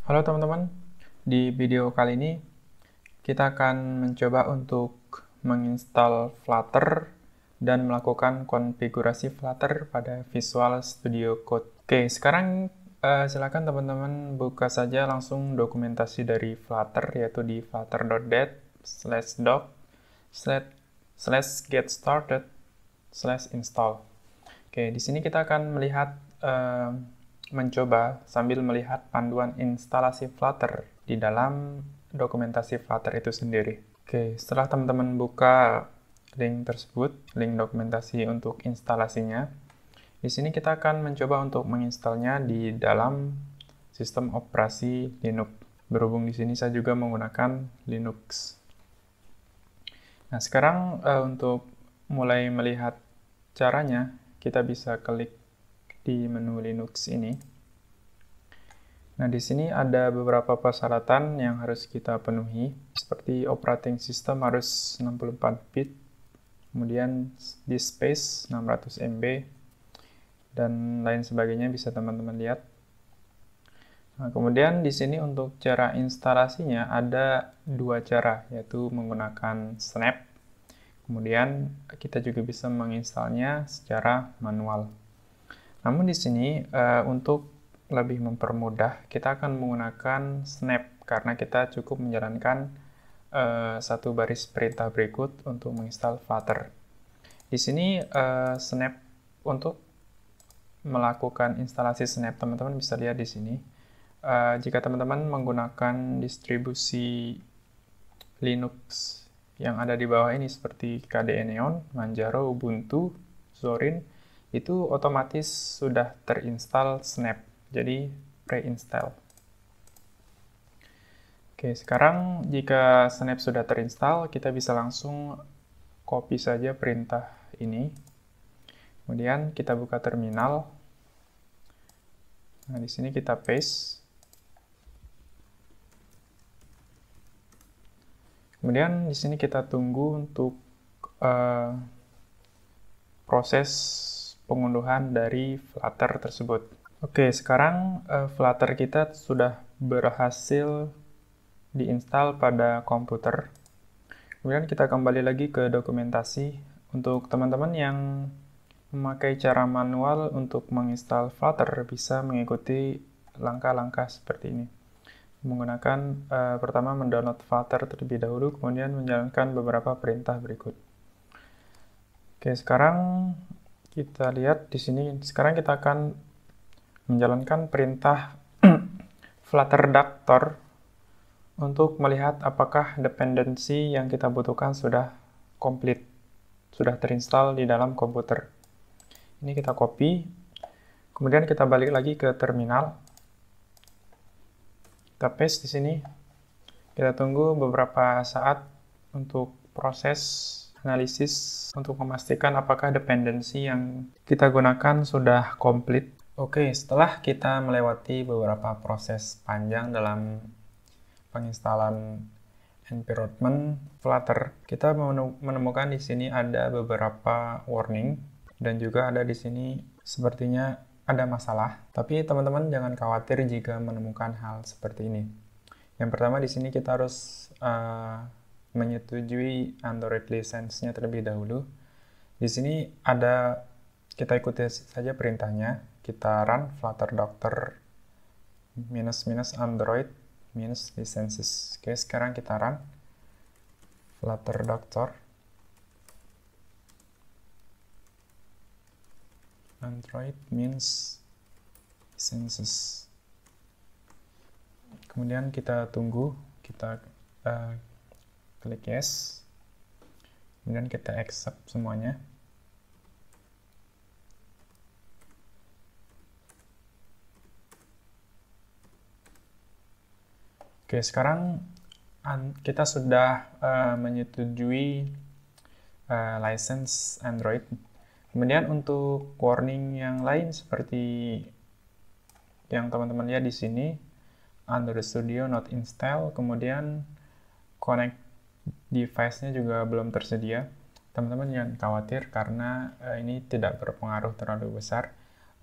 Halo teman-teman, di video kali ini kita akan mencoba untuk menginstal Flutter dan melakukan konfigurasi Flutter pada Visual Studio Code. Oke, sekarang silakan teman-teman buka saja langsung dokumentasi dari Flutter, yaitu di flutter.det/doc/get-started/install. Oke, di sini kita akan melihat mencoba sambil melihat panduan instalasi Flutter di dalam dokumentasi Flutter itu sendiri. Oke, setelah teman-teman buka link tersebut, link dokumentasi untuk instalasinya, di sini kita akan mencoba untuk menginstalnya di dalam sistem operasi Linux. Berhubung di sini saya juga menggunakan Linux. Nah, sekarang untuk mulai melihat caranya, kita bisa klik di menu Linux ini. Nah, di sini ada beberapa persyaratan yang harus kita penuhi, seperti operating system harus 64 bit, kemudian disk space 600 MB, dan lain sebagainya bisa teman-teman lihat. Nah, kemudian di sini untuk cara instalasinya ada dua cara, yaitu menggunakan snap. Kemudian kita juga bisa menginstalnya secara manual. Namun di sini untuk lebih mempermudah, kita akan menggunakan snap karena kita cukup menjalankan satu baris perintah berikut untuk menginstal Flutter. Di sini snap untuk melakukan instalasi snap, teman-teman bisa lihat di sini. Jika teman-teman menggunakan distribusi Linux yang ada di bawah ini seperti KDE Neon, Manjaro, Ubuntu, Zorin, itu otomatis sudah terinstall Snap, jadi pre-install. Oke, sekarang jika Snap sudah terinstall, kita bisa langsung copy saja perintah ini. Kemudian kita buka terminal. Nah, di sini kita paste. Kemudian di sini kita tunggu untuk proses pengunduhan dari Flutter tersebut. Oke, sekarang Flutter kita sudah berhasil diinstal pada komputer. Kemudian kita kembali lagi ke dokumentasi. Untuk teman-teman yang memakai cara manual untuk menginstal Flutter bisa mengikuti langkah-langkah seperti ini. Menggunakan pertama mendownload Flutter terlebih dahulu, kemudian menjalankan beberapa perintah berikut. Oke, sekarang kita lihat di sini. Sekarang kita akan menjalankan perintah flutter.ductor untuk melihat apakah dependensi yang kita butuhkan sudah komplit, sudah terinstall di dalam komputer. Ini kita copy, kemudian kita balik lagi ke terminal. Kita paste di sini. Kita tunggu beberapa saat untuk proses analisis untuk memastikan apakah dependensi yang kita gunakan sudah komplit. Oke, setelah kita melewati beberapa proses panjang dalam penginstalan environment Flutter, kita menemukan di sini ada beberapa warning dan juga ada di sini sepertinya ada masalah. Tapi teman-teman jangan khawatir jika menemukan hal seperti ini. Yang pertama di sini kita harus menyetujui Android license-nya terlebih dahulu. Di sini ada, kita ikuti saja perintahnya. Kita run flutter.doctor -Android -licenses. Oke, sekarang kita run flutter.doctor Android -licenses. Kemudian kita tunggu, kita klik yes, kemudian kita accept semuanya. Oke, sekarang kita sudah menyetujui license Android. Kemudian untuk warning yang lain seperti yang teman-teman lihat di sini, Android Studio not install, kemudian connect device-nya juga belum tersedia. Teman-teman jangan khawatir karena ini tidak berpengaruh terlalu besar.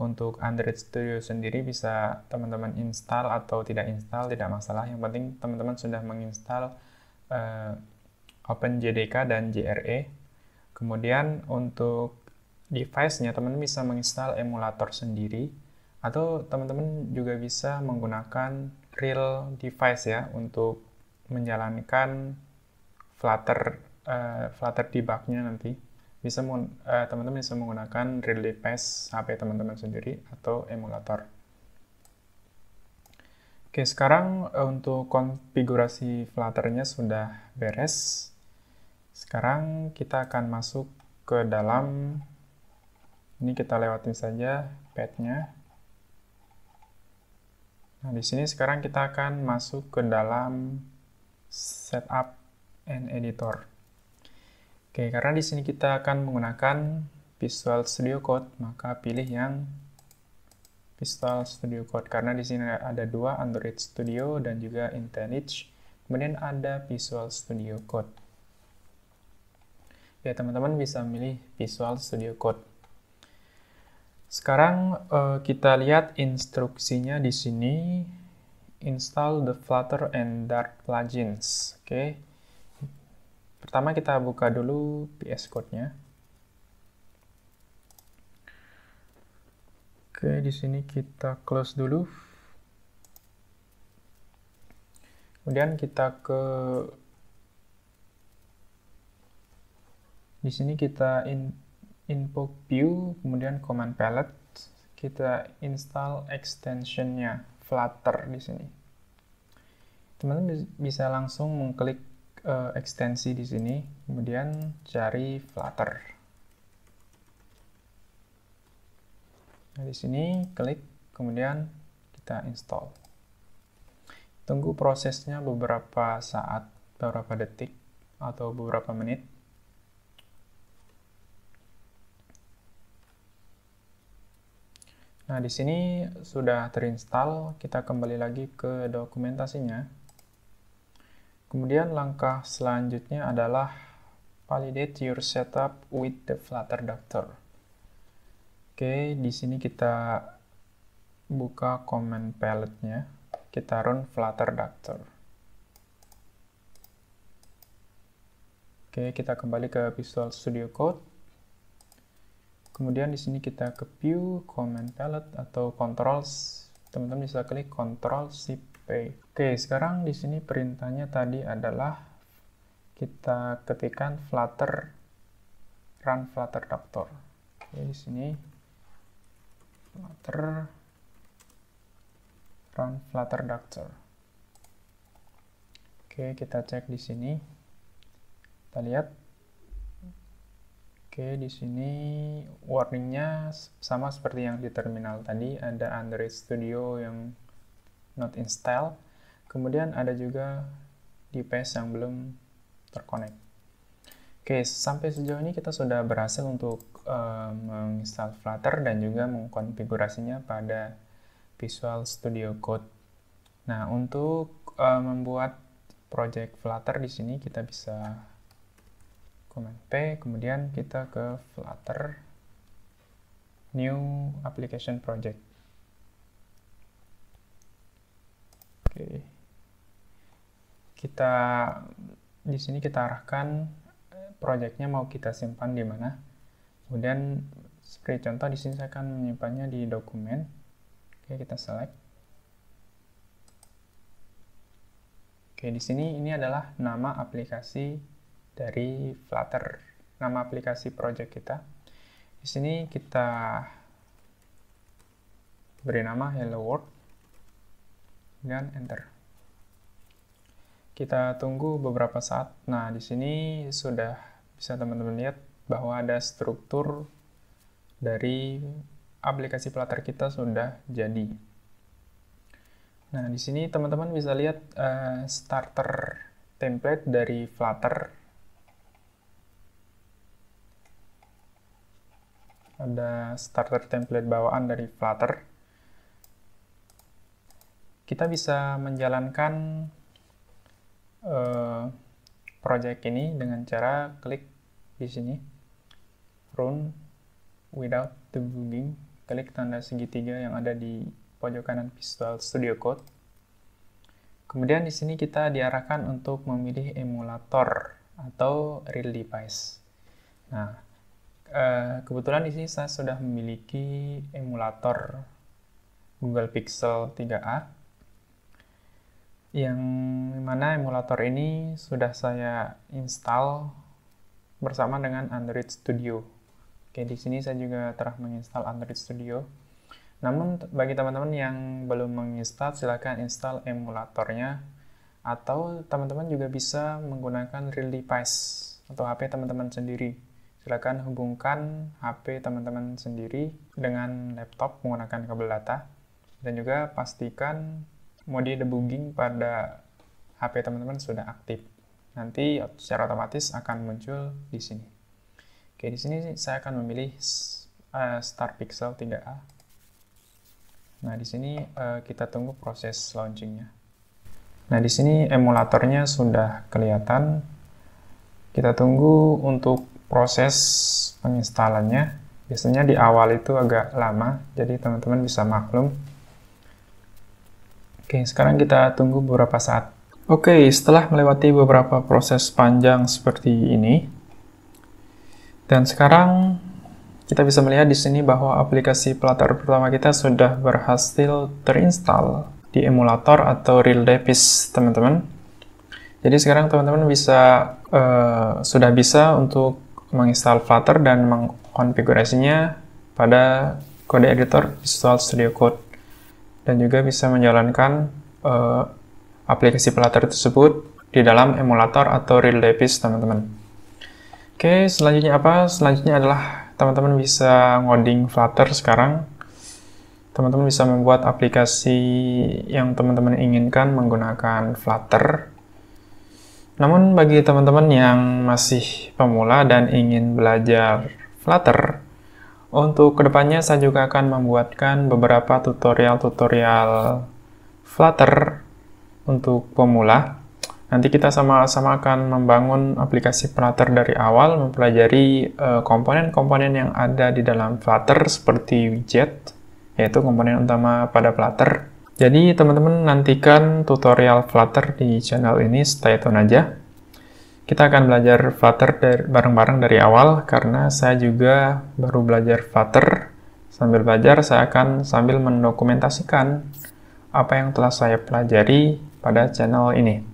Untuk Android Studio sendiri bisa teman-teman install atau tidak install, tidak masalah. Yang penting teman-teman sudah menginstal OpenJDK dan JRE. Kemudian untuk device-nya, teman-teman bisa menginstal emulator sendiri, atau teman-teman juga bisa menggunakan real device ya untuk menjalankan Flutter debug-nya nanti. Teman-teman bisa menggunakan real device HP teman-teman sendiri atau emulator. Oke, sekarang untuk konfigurasi Flutter-nya sudah beres. Sekarang kita akan masuk ke dalam, ini kita lewatin saja path-nya. Nah, di sini sekarang kita akan masuk ke dalam setup and editor. Oke, karena di sini kita akan menggunakan Visual Studio Code, maka pilih yang Visual Studio Code karena di sini ada dua, Android Studio dan juga IntelliJ. Kemudian ada Visual Studio Code. Ya, teman-teman bisa milih Visual Studio Code. Sekarang kita lihat instruksinya di sini. Install the Flutter and Dart plugins. Oke. Pertama kita buka dulu VS Code-nya. Oke, di sini kita close dulu. Kemudian kita di sini kita input view, kemudian command palette, kita install extension-nya Flutter di sini. Teman-teman bisa langsung mengklik ekstensi di sini, kemudian cari Flutter. Nah, di sini klik, kemudian kita install. Tunggu prosesnya beberapa saat, beberapa detik, atau beberapa menit. Nah, di sini sudah terinstall, kita kembali lagi ke dokumentasinya. Kemudian langkah selanjutnya adalah validate your setup with the Flutter Doctor. Oke, di sini kita buka command palette-nya, kita run Flutter Doctor. Oke, kita kembali ke Visual Studio Code. Kemudian di sini kita ke View, Command Palette, atau Controls. Teman-teman bisa klik Ctrl-Shift-P. Oke, sekarang di sini perintahnya tadi adalah kita ketikkan Flutter, run Flutter Doctor. Oke, di sini Flutter, run Flutter Doctor. Oke, kita cek di sini. Kita lihat. Oke, di sini warningnya sama seperti yang di terminal tadi, ada Android Studio yang not install, kemudian ada juga device yang belum terkonek. Oke, sampai sejauh ini kita sudah berhasil untuk menginstal Flutter dan juga mengkonfigurasinya pada Visual Studio Code. Nah, untuk membuat project Flutter di sini kita bisa Command P, kemudian kita ke Flutter, New Application Project. Oke. Di sini kita arahkan projectnya mau kita simpan di mana. Kemudian seperti contoh di sini saya akan menyimpannya di dokumen. Oke, kita select. Oke, di sini ini adalah nama aplikasi dari Flutter, nama aplikasi project kita. Di sini kita beri nama Hello World dan enter. Kita tunggu beberapa saat. Nah, di sini sudah bisa teman-teman lihat bahwa ada struktur dari aplikasi Flutter kita sudah jadi. Nah, di sini teman-teman bisa lihat starter template dari Flutter. Ada starter template bawaan dari Flutter. Kita bisa menjalankan project ini dengan cara klik di sini, run without debugging. klik tanda segitiga yang ada di pojok kanan Visual Studio Code. Kemudian di sini kita diarahkan untuk memilih emulator atau real device. Nah, kebetulan di sini saya sudah memiliki emulator Google Pixel 3a, yang mana emulator ini sudah saya install bersama dengan Android Studio. Oke, di sini saya juga telah menginstal Android Studio. Namun bagi teman-teman yang belum menginstal, silakan install emulatornya, atau teman-teman juga bisa menggunakan real device atau HP teman-teman sendiri. Silakan hubungkan HP teman-teman sendiri dengan laptop menggunakan kabel data, dan juga pastikan mode debugging pada HP teman-teman sudah aktif. Nanti secara otomatis akan muncul di sini. Oke, di sini saya akan memilih Start Pixel 3a. Nah, di sini kita tunggu proses launchingnya. Nah, di sini emulatornya sudah kelihatan. Kita tunggu untuk proses penginstalannya. Biasanya di awal itu agak lama, jadi teman-teman bisa maklum. Oke, sekarang kita tunggu beberapa saat. Oke, setelah melewati beberapa proses panjang seperti ini, dan sekarang kita bisa melihat di sini bahwa aplikasi Flutter pertama kita sudah berhasil terinstall di emulator atau real device, teman-teman. Jadi sekarang teman-teman sudah bisa untuk menginstal Flutter dan mengkonfigurasinya pada kode editor Visual Studio Code, dan juga bisa menjalankan aplikasi Flutter tersebut di dalam emulator atau real device, teman-teman. Oke, selanjutnya apa? Selanjutnya adalah teman-teman bisa ngoding Flutter sekarang. Teman-teman bisa membuat aplikasi yang teman-teman inginkan menggunakan Flutter. Namun bagi teman-teman yang masih pemula dan ingin belajar Flutter, untuk kedepannya saya juga akan membuatkan beberapa tutorial-tutorial Flutter untuk pemula. Nanti kita sama-sama akan membangun aplikasi Flutter dari awal, mempelajari komponen-komponen yang ada di dalam Flutter seperti widget, yaitu komponen utama pada Flutter. Jadi teman-teman nantikan tutorial Flutter di channel ini, stay tune aja. Kita akan belajar Flutter bareng-bareng dari awal, karena saya juga baru belajar Flutter. Sambil belajar, saya akan sambil mendokumentasikan apa yang telah saya pelajari pada channel ini.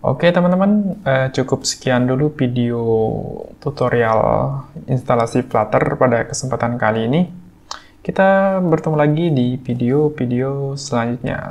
Oke teman-teman, cukup sekian dulu video tutorial instalasi Flutter pada kesempatan kali ini. Kita bertemu lagi di video-video selanjutnya.